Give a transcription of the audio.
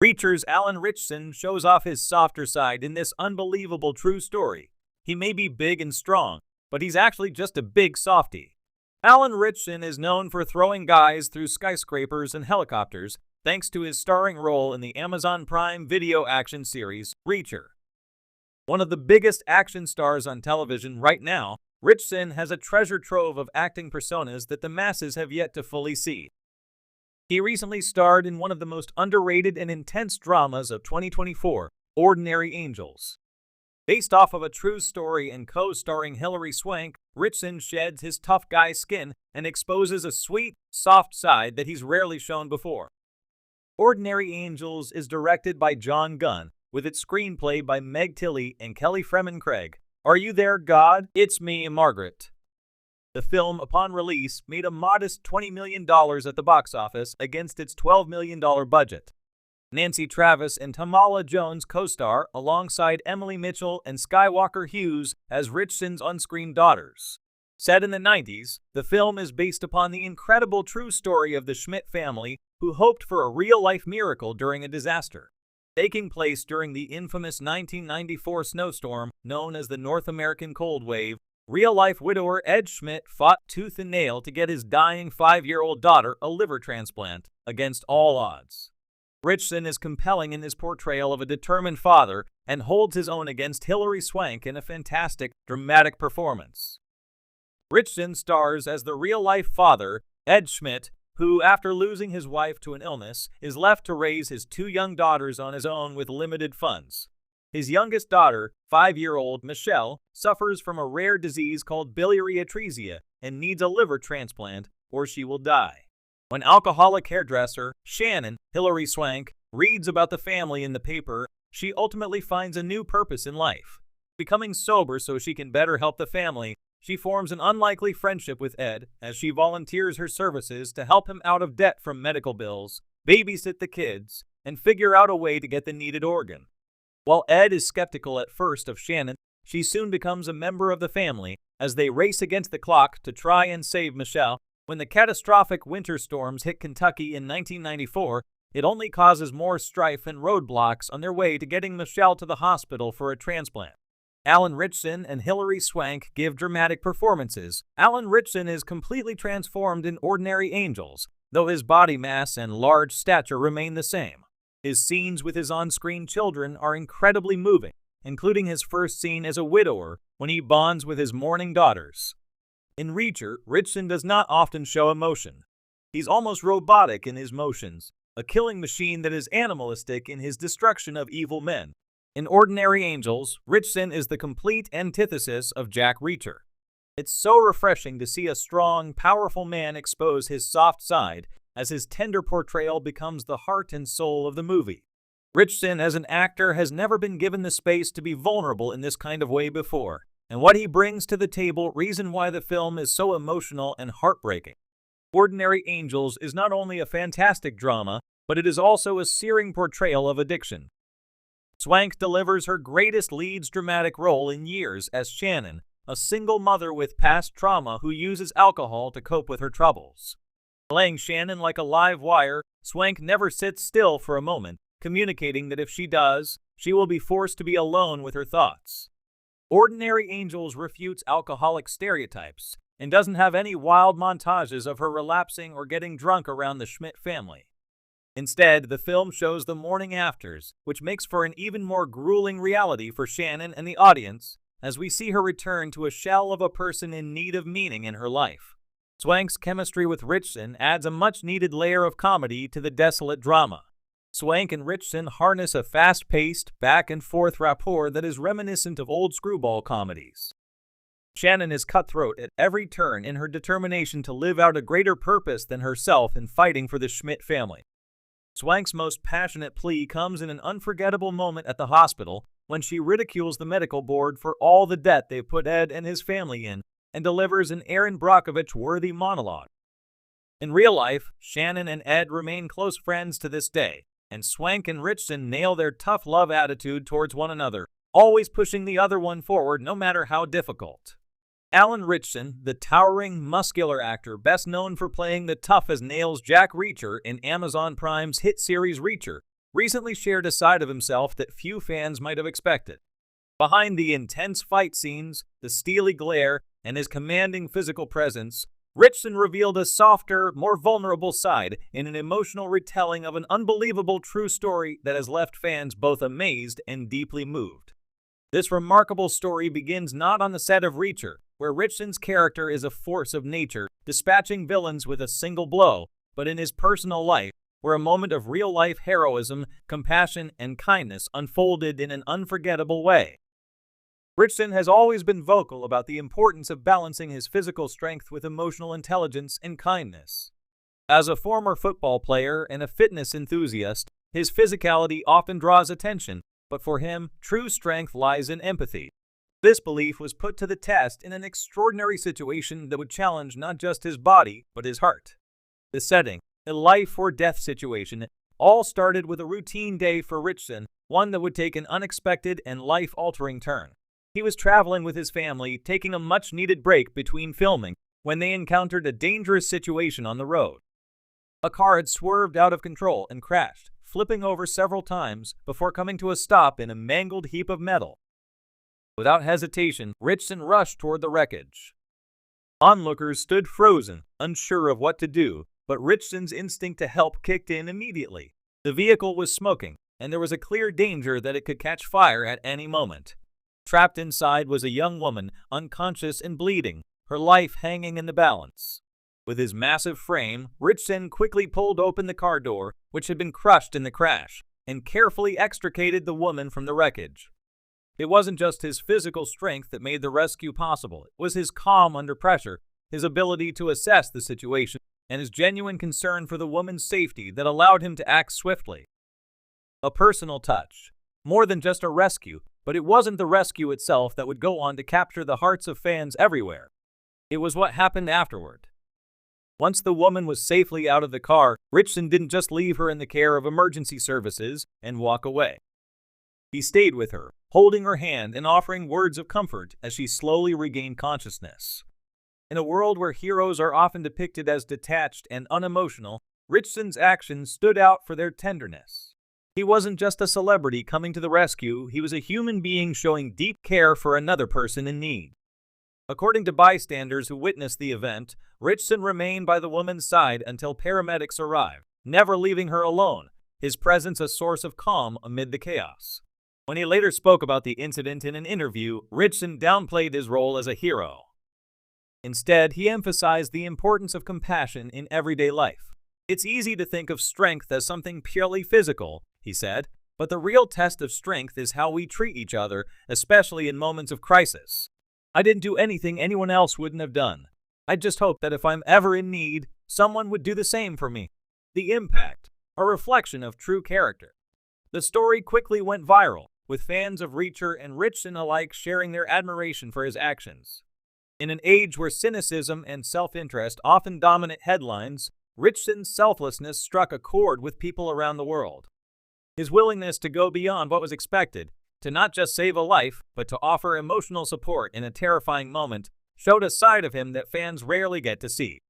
Reacher's Alan Ritchson shows off his softer side in this unbelievable true story. He may be big and strong, but he's actually just a big softie. Alan Ritchson is known for throwing guys through skyscrapers and helicopters thanks to his starring role in the Amazon Prime Video action series, Reacher. One of the biggest action stars on television right now, Ritchson has a treasure trove of acting personas that the masses have yet to fully see. He recently starred in one of the most underrated and intense dramas of 2024, Ordinary Angels. Based off of a true story and co-starring Hilary Swank, Ritchson sheds his tough guy skin and exposes a sweet, soft side that he's rarely shown before. Ordinary Angels is directed by John Gunn, with its screenplay by Meg Tilly and Kelly Fremon Craig. Are you there, God? It's me, Margaret. The film, upon release, made a modest $20 million at the box office against its $12 million budget. Nancy Travis and Tamala Jones co-star alongside Emily Mitchell and Skywalker Hughes as Ritchson's on-screen daughters. Set in the 90s, the film is based upon the incredible true story of the Schmidt family who hoped for a real-life miracle during a disaster. Taking place during the infamous 1994 snowstorm known as the North American Cold Wave, real-life widower Ed Schmidt fought tooth and nail to get his dying 5-year-old daughter a liver transplant against all odds. Ritchson is compelling in his portrayal of a determined father and holds his own against Hilary Swank in a fantastic, dramatic performance. Ritchson stars as the real-life father, Ed Schmidt, who, after losing his wife to an illness, is left to raise his 2 young daughters on his own with limited funds. His youngest daughter, 5-year-old Michelle, suffers from a rare disease called biliary atresia and needs a liver transplant, or she will die. When alcoholic hairdresser Shannon, Hilary Swank, reads about the family in the paper, she ultimately finds a new purpose in life. Becoming sober so she can better help the family, she forms an unlikely friendship with Ed as she volunteers her services to help him out of debt from medical bills, babysit the kids, and figure out a way to get the needed organ. While Ed is skeptical at first of Shannon, she soon becomes a member of the family as they race against the clock to try and save Michelle. When the catastrophic winter storms hit Kentucky in 1994, it only causes more strife and roadblocks on their way to getting Michelle to the hospital for a transplant. Alan Ritchson and Hilary Swank give dramatic performances. Alan Ritchson is completely transformed in Ordinary Angels, though his body mass and large stature remain the same. His scenes with his on-screen children are incredibly moving, including his first scene as a widower when he bonds with his mourning daughters. In Reacher, Ritchson does not often show emotion. He's almost robotic in his motions, a killing machine that is animalistic in his destruction of evil men. In Ordinary Angels, Ritchson is the complete antithesis of Jack Reacher. It's so refreshing to see a strong, powerful man expose his soft side as his tender portrayal becomes the heart and soul of the movie. Ritchson as an actor has never been given the space to be vulnerable in this kind of way before, and what he brings to the table reason why the film is so emotional and heartbreaking. Ordinary Angels is not only a fantastic drama, but it is also a searing portrayal of addiction. Swank delivers her greatest lead's dramatic role in years as Shannon, a single mother with past trauma who uses alcohol to cope with her troubles. Playing Shannon like a live wire, Swank never sits still for a moment, communicating that if she does, she will be forced to be alone with her thoughts. Ordinary Angels refutes alcoholic stereotypes and doesn't have any wild montages of her relapsing or getting drunk around the Schmidt family. Instead, the film shows the morning afters, which makes for an even more grueling reality for Shannon and the audience, as we see her return to a shell of a person in need of meaning in her life. Swank's chemistry with Ritchson adds a much-needed layer of comedy to the desolate drama. Swank and Ritchson harness a fast-paced, back-and-forth rapport that is reminiscent of old screwball comedies. Shannon is cutthroat at every turn in her determination to live out a greater purpose than herself in fighting for the Schmidt family. Swank's most passionate plea comes in an unforgettable moment at the hospital when she ridicules the medical board for all the debt they've put Ed and his family in and delivers an Aaron Brockovich-worthy monologue. In real life, Shannon and Ed remain close friends to this day, and Swank and Ritchson nail their tough love attitude towards one another, always pushing the other one forward no matter how difficult. Alan Ritchson, the towering, muscular actor best known for playing the tough-as-nails Jack Reacher in Amazon Prime's hit series Reacher, recently shared a side of himself that few fans might have expected. Behind the intense fight scenes, the steely glare, and his commanding physical presence, Ritchson revealed a softer, more vulnerable side in an emotional retelling of an unbelievable true story that has left fans both amazed and deeply moved. This remarkable story begins not on the set of Reacher, where Ritchson's character is a force of nature, dispatching villains with a single blow, but in his personal life, where a moment of real-life heroism, compassion, and kindness unfolded in an unforgettable way. Ritchson has always been vocal about the importance of balancing his physical strength with emotional intelligence and kindness. As a former football player and a fitness enthusiast, his physicality often draws attention, but for him, true strength lies in empathy. This belief was put to the test in an extraordinary situation that would challenge not just his body, but his heart. The setting, a life-or-death situation, all started with a routine day for Ritchson, one that would take an unexpected and life-altering turn. He was traveling with his family, taking a much-needed break between filming, when they encountered a dangerous situation on the road. A car had swerved out of control and crashed, flipping over several times before coming to a stop in a mangled heap of metal. Without hesitation, Ritchson rushed toward the wreckage. Onlookers stood frozen, unsure of what to do, but Ritchson's instinct to help kicked in immediately. The vehicle was smoking, and there was a clear danger that it could catch fire at any moment. Trapped inside was a young woman, unconscious and bleeding, her life hanging in the balance. With his massive frame, Ritchson quickly pulled open the car door, which had been crushed in the crash, and carefully extricated the woman from the wreckage. It wasn't just his physical strength that made the rescue possible. It was his calm under pressure, his ability to assess the situation, and his genuine concern for the woman's safety that allowed him to act swiftly. A personal touch. More than just a rescue, but it wasn't the rescue itself that would go on to capture the hearts of fans everywhere. It was what happened afterward. Once the woman was safely out of the car, Ritchson didn't just leave her in the care of emergency services and walk away. He stayed with her, holding her hand and offering words of comfort as she slowly regained consciousness. In a world where heroes are often depicted as detached and unemotional, Ritchson's actions stood out for their tenderness. He wasn't just a celebrity coming to the rescue, he was a human being showing deep care for another person in need. According to bystanders who witnessed the event, Ritchson remained by the woman's side until paramedics arrived, never leaving her alone, his presence a source of calm amid the chaos. When he later spoke about the incident in an interview, Ritchson downplayed his role as a hero. Instead, he emphasized the importance of compassion in everyday life. It's easy to think of strength as something purely physical, he said, but the real test of strength is how we treat each other, especially in moments of crisis. I didn't do anything anyone else wouldn't have done. I just hope that if I'm ever in need, someone would do the same for me. The impact, a reflection of true character. The story quickly went viral, with fans of Reacher and Ritchson alike sharing their admiration for his actions. In an age where cynicism and self-interest often dominate headlines, Ritchson's selflessness struck a chord with people around the world. His willingness to go beyond what was expected, to not just save a life, but to offer emotional support in a terrifying moment, showed a side of him that fans rarely get to see.